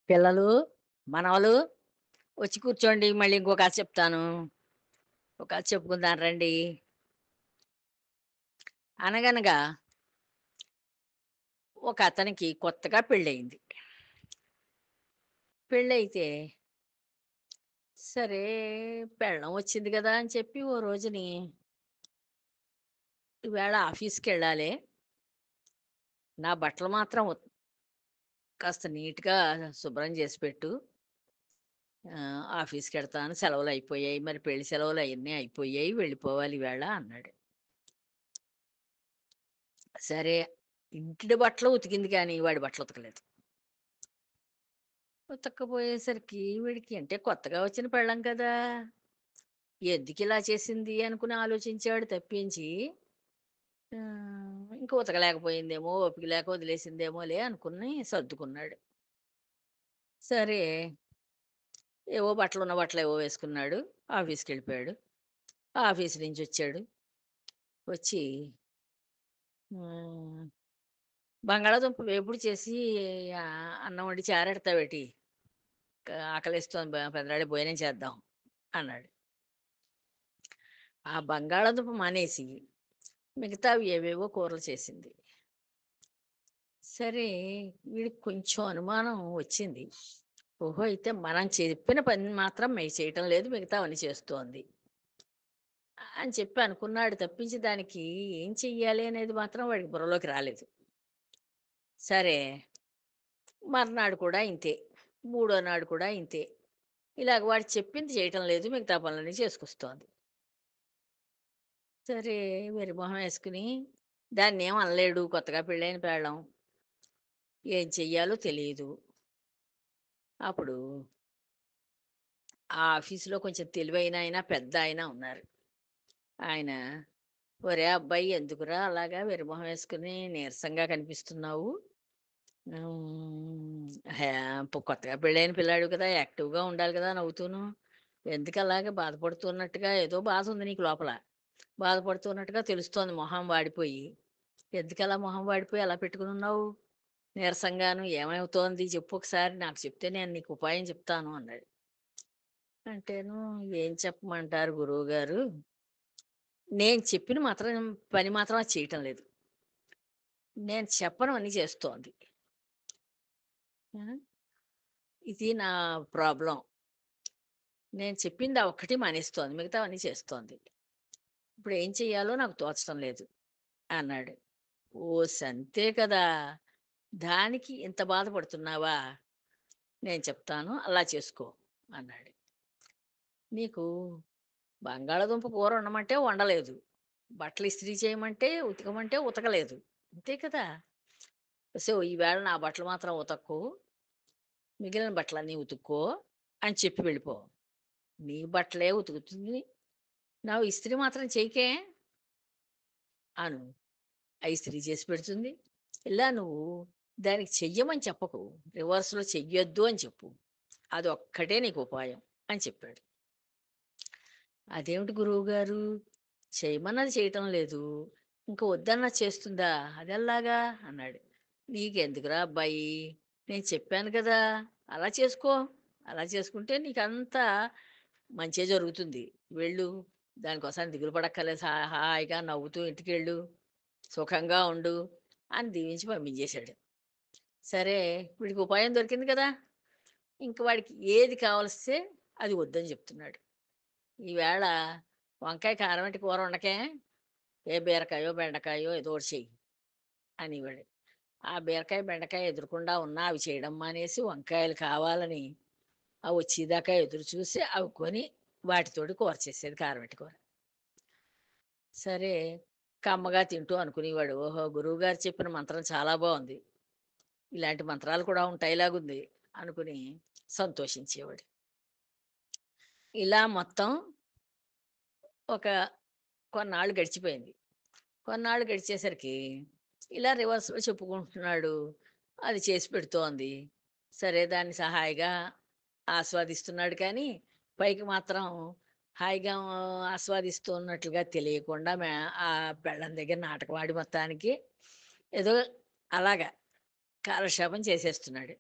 పిల్లలు, మనవలు వచ్చి కూర్చోండి. మళ్ళీ ఇంకో కథ చెప్తాను. ఒక కథ చెప్పుకుందాం రండి. అనగనగా ఒక అతనికి కొత్తగా పెళ్ళయింది. పెళ్ళైతే సరే పెళ్ళాం వచ్చింది గదా అని చెప్పి ఓ రోజుని ఈవేళ ఆఫీస్‌కెళ్ళాలే. నా బట్టలు మాత్రం కాస్త నీట్‌గా శుభ్రం చేసి పెట్టు. ఆఫీస్‌కెడతాను. సెలవులయిపోయాయి. మరి పెళ్లి సెలవులు అయన్నీ అయిపోయాయి. వెళ్ళిపోవాలి ఈవేళ అన్నాడు. సరే ఇంటి బట్టలు ఉతికింది కానీ వాడి బట్టలు ఉతకలేదు. ఉతక్కపోయేసరికి వీడికి అంటే కొత్తగా వచ్చిన పెళ్ళాం కదా! ఎందుకిలా చేసింది అనుకుని ఆలోచించాడు తప్పించి, ఇంక ఉతకలేకపోయిందేమో, ఓపిక లేక వదిలేసిందేమోలే అనుకుని సర్దుకున్నాడు. సరే ఏవో బట్టలున్న బట్టలేవో వేసుకున్నాడు. ఆఫీస్‌కెళ్ళిపోయాడు. ఆఫీస్ నుంచొచ్చాడు. వచ్చి హ్మ్. బంగాళాదుంప వేపుడు చేసి అన్నం వండి చారెడతావేటి? ఆకలేస్తోంది పెదరాడి భోజనం చేద్దాం అన్నాడు. ఆ బంగాళాదుంప మానేసి మిగతావి ఏవేవో కూరలు చేసింది. సరే వీడికి కొంచెం అనుమానం వచ్చింది. ఓహో! అయితే మనం చెప్పిన పని మాత్రం చేయటం లేదు. మిగతావన్నీ చేస్తోంది అని చెప్పి అనుకున్నాడు తప్పించి దానికి ఏం చెయ్యాలి అనేది మాత్రం వాడికి బుర్రలోకి రాలేదు. సరే మర్నాడు కూడా ఇంతే. మూడో నాడు కూడా ఇంతే. ఇలాగ వాడు చెప్పింది చేయటం లేదు. మిగతా పనులన్నీ చేసుకొస్తోంది. సరే వెర్రిమొహం ఏసుకుని దాన్నేం అనలేడు. కొత్తగా పెళ్ళైన పెళ్ళాం. ఏం చెయ్యాలో తెలీదు. అప్పుడు ఆ ఆఫీస్‌లో కొంచెం తెలివైనాయన, పెద్దాయన ఉన్నారు. ఆయన "ఒరేయ్ అబ్బాయి ఎందుకురా అలాగా వెర్రిమొహం ఏసుకొని నీరసంగా కనిపిస్తున్నావు? హ్యా కొత్తగా పెళ్ళైన పిల్లాడివి కదా! యాక్టివ్‌గా ఉండాలి కదా! నవ్వుతూను. ఎందుకలాగా బాధపడుతున్నట్టుగా ఏదో బాధుంది నీకు లోపల. బాధపడుతున్నట్టుగా తెలుస్తోంది మొహం వాడిపోయి. ఎందుకలా మొహం వాడిపోయి అలా పెట్టుకునున్నావు? నీరసంగాను ఏమవుతోంది చెప్పు ఒకసారి నాకు చెప్తే నేను నీకు ఉపాయం చెప్తాను" అన్నాడు. అంటేను "ఏం చెప్పమంటారు గురువుగారు? నేను చెప్పిన మాత్రం పని మాత్రం అది చేయటం లేదు. నేను చెప్పనివన్నీ చేస్తోంది. ఆ! ఇది నా ప్రాబ్లమ్. నేను చెప్పింది ఆ ఒక్కటి మానేస్తోంది. మిగతావన్నీ చేస్తోంది. ఇప్పుడు ఏం చెయ్యాలో నాకు తోచటం లేదు" అన్నాడు. ఓస్ అంతే కదా! దానికి ఇంత బాధపడుతున్నావా? నేను చెప్తాను అలా చేసుకో అన్నాడు. నీకు బంగాళాదుంప కూర వండమంటే వండలేదు. బట్టలు ఇస్త్రీ చేయమంటే ఉతకమంటే ఉతకలేదు. అంతే కదా! సో, ఈవేళ నా బట్టలు మాత్రం ఉతక్కు. మిగిలిన బట్టలన్నీ ఉతుక్కో అని చెప్పి వెళ్ళిపో. నీ బట్టలే ఉతుకుతుంది. నావి ఇస్త్రీ మాత్రం చెయ్యకే అను. ఆ ఇస్త్రీ చేసి పెడుతుంది. ఇలా నువ్వు దానికి చెయ్యమని చెప్పకు. రివర్స్‌లో చెయ్యొద్దు అని చెప్పు. అదొక్కటే నీకు ఉపాయం అని చెప్పాడు. అదేమిటి గురువుగారు చేయమన్నది చేయటం లేదు. ఇంక వద్దన్నది చేస్తుందా? అదెల్లాగా? అన్నాడు. నీకెందుకురా అబ్బాయి! నేను చెప్పాను కదా! అలా చేసుకో. అలా చేసుకుంటే నీకంతా మంచే జరుగుతుంది. వెళ్ళు. దానికోసం దిగులు పడక్కర్లేదు. హాయిగా నవ్వుతూ ఇంటికెళ్ళు. సుఖంగా ఉండు అని దీవించి పంపించేశాడు. సరే వీడికి ఉపాయం దొరికింది కదా! ఇంక వాడికి ఏది కావలిస్తే అది వద్దని చెప్తున్నాడు. ఈవేళ వంకాయ కారమెట్టి కూర వండకే, ఏ బీరకాయో, బెండకాయో ఏదో ఒకటి చెయ్యి అనేవాడు. ఆ బీరకాయ, బెండకాయ ఎదురుగుండా ఉన్నా అవి చేయడం మానేసి వంకాయలు కావాలని అవి వచ్చేదాకా ఎదురు చూసి అవి కొని వాటితోటి కూర చేసేది కారమెట్టి కూర. సరే కమ్మగా తింటూ అనుకునేవాడు. ఓహో! గురువుగారు చెప్పిన మంత్రం చాలా బావుంది. ఇలాంటి మంత్రాలు కూడా ఉంటాయిలాగుంది అనుకుని సంతోషించేవాడు. ఇలా మొత్తం ఒక కొన్నాళ్ళు గడిచిపోయింది. కొన్నాళ్ళు గడిచేసరికి ఇలా రివర్స్‌లో చెప్పుకుంటున్నాడు. అది చేసి పెడుతోంది. సరే దాన్ని హాయిగా ఆస్వాదిస్తున్నాడు కానీ, పైకి మాత్రం హాయిగా ఆస్వాదిస్తూ ఉన్నట్లుగా తెలియకుండా ఆ పెళ్ళాం దగ్గర నాటకం మొత్తానికి ఏదో అలాగా కాలక్షేపం చేసేస్తున్నాడు.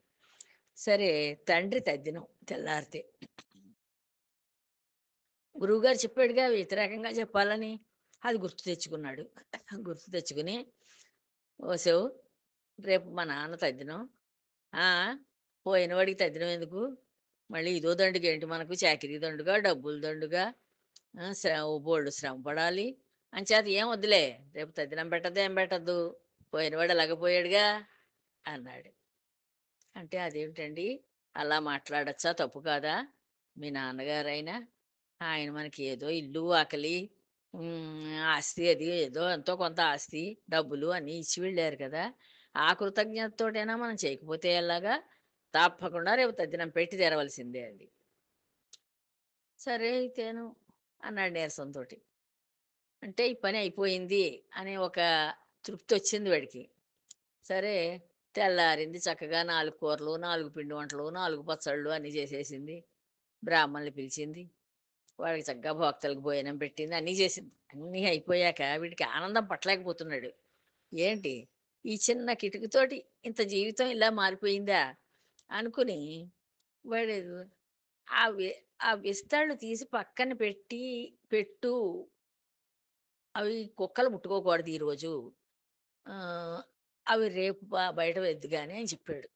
సరే, తండ్రి తద్దినం తెల్లారితే. గురువుగారు చెప్పాడుగా వ్యతిరేకంగా చెప్పాలని. అది గుర్తు తెచ్చుకున్నాడు. గుర్తు తెచ్చుకుని, "ఓసెవు, రేపు మా నాన్న తద్దినం. ఆ! పోయినవాడికి తద్దినం ఎందుకు? మళ్ళీ ఇదో దండుగేంటి మనకు, చాకిరీ దండుగా, డబ్బులు దండుగా, బోలెడు శ్రమ పడాలి. అంచేత ఏం వద్దులే. రేపు తద్దినం పెట్టద్దు, ఏం పెట్టద్దు. పోయినవాడు ఎలాగో పోయాడుగా" అన్నాడు. అంటే అదేమిటండి? అలా మాట్లాడచ్చా? తప్పు కాదా? మీ నాన్నగారైనా, ఆయన మనకి ఏదో ఇల్లు, వాకిలి, ఆస్తి అది ఏదో ఎంతో కొంత ఆస్తి, డబ్బులు అన్నీ ఇచ్చి వెళ్ళారు కదా! ఆ కృతజ్ఞతతోటైనా మనం చేయకపోతే ఎలాగా? తప్పకుండా రేపు తద్దినం పెట్టి తీరవలసిందే అది. సరే అయితేను అన్నాడు నీరసంతోటి. అంటే ఈ పని అయిపోయింది అనే ఒక తృప్తొచ్చింది వాడికి. సరే, తెల్లారింది చక్కగా 4 కూరలు, 4 పిండి వంటలు, 4 పచ్చళ్ళు అన్నీ చేసేసింది. బ్రాహ్మణులు పిలిచింది. వాళ్ళకి చక్కగా భోక్తలకి భోజనం పెట్టింది. అన్నీ చేసింది. అన్నీ అయిపోయాక వీడికి ఆనందం పట్టలేకపోతున్నాడు. ఏంటి, ఈ చిన్న కిటుకుతోటి ఇంత జీవితం ఇలా మారిపోయిందా అనుకుని, వాడు ఆ వె ఆ విస్తళ్ళు తీసి పక్కన పెట్టి, పెట్టు, అవి కుక్కలు ముట్టుకోకూడదు ఈరోజు. ఆహ్, అవి రేపు బయట వెద్దు గాని అని చెప్పాడు.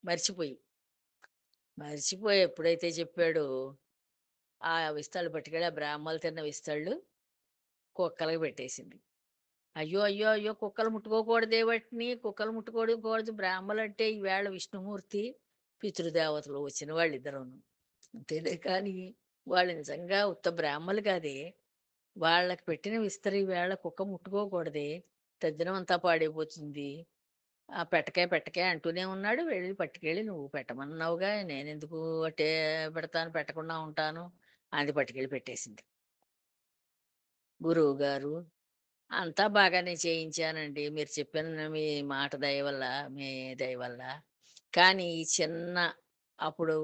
మర్చిపోయి. మర్చిపోయి ఎప్పుడైతే చెప్పాడో, ఆ విస్తళ్ళు పట్టుకెళ్ళి ఆ బ్రాహ్మలు తిన్న విస్తళ్ళు కుక్కలకి పెట్టేసింది. అయ్యో! అయ్యో! అయ్యో! కుక్కలు ముట్టుకోకూడదే వాటిని, కుక్కలు ముట్టుకోకూడదు. బ్రాహ్మలంటే ఈవేళ విష్ణుమూర్తి, పితృదేవతలు వచ్చిన వాళ్ళిద్దరూను. అంతేలే కానీ, వాళ్ళు నిజంగా ఉత్త బ్రాహ్మలు కాదే. వాళ్ళకి పెట్టిన విస్తరి ఈవేళ కుక్క ముట్టుకోకూడదే. తద్దినం అంతా పాడైపోతుంది. ఆ! పెట్టకే, పెట్టకే అంటూనే ఉన్నాడు. వెళ్ళి పట్టుకెళ్ళి, "నువ్వు పెట్టమన్నావుగా, నేనెందుకు అట్టే పెడతాను, పెట్టకుండా ఉంటాను." అది పట్టుకెళ్ళి పెట్టేసింది. గురువుగారు, "అంతా బాగానే చేయించానండి. మీరు చెప్పిన మీ మాట దయ వల్ల, మీ దయ వల్ల. కానీ ఈ చిన్న అప్పుడు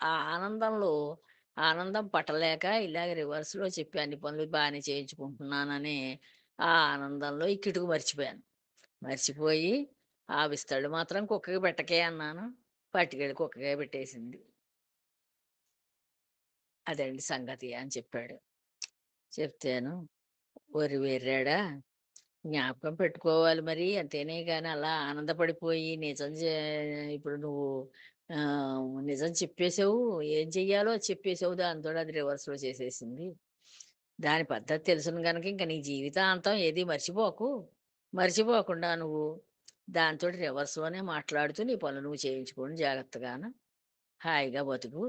ఆ ఆనందంలో ఆనందం పట్టలేక ఇలాగ రివర్స్‌లో చెప్పి అన్ని పనులు బానే చేయించుకుంటున్నానని ఆ ఆనందంలో ఈ కిటుకు మర్చిపోయాను. మర్చిపోయి ఆ విస్తళ్ళు మాత్రం కుక్కకి పెట్టకే అన్నాను. పట్టుకెళ్ళి కుక్కకే పెట్టేసింది. అదండి సంగతి" అని చెప్పాడు. చెప్తేను, "ఓరి వెర్రాడా! జ్ఞాపకం పెట్టుకోవాలి మరి. అంతేనే గాని అలా ఆనందపడిపోయి ఇప్పుడు నువ్వు నిజం చెప్పేసావు. ఏం చెయ్యాలో అది చెప్పేసావు. దానితోటి అది రివర్స్‌లో చేసేసింది. దాని పద్ధతి తెలుసును గనక ఇంక నీ జీవితాంతం ఏది మర్చిపోకు. మర్చిపోకుండా నువ్వు దానితోటి రివర్స్‌లోనే మాట్లాడుతూ నీ పనులు నువ్వు చేయించుకొని జాగ్రత్తగాను హాయిగా బతుకు"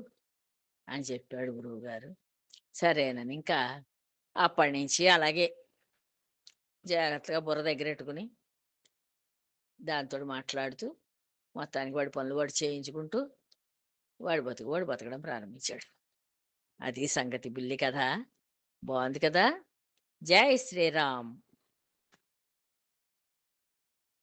అని చెప్పాడు గురువుగారు. సరేనని ఇంకా అప్పటినుంచి అలాగే జాగ్రత్తగా బుర్ర దగ్గరెట్టుకుని దాంతోటి మాట్లాడుతూ మొత్తానికి వాడి పనులు వాడు చేయించుకుంటూ వాడి బతుకు వాడు బతకడం ప్రారంభించాడు. అది సంగతి, బుల్లి కథ. బావుంది కదా! జై శ్రీరామ్.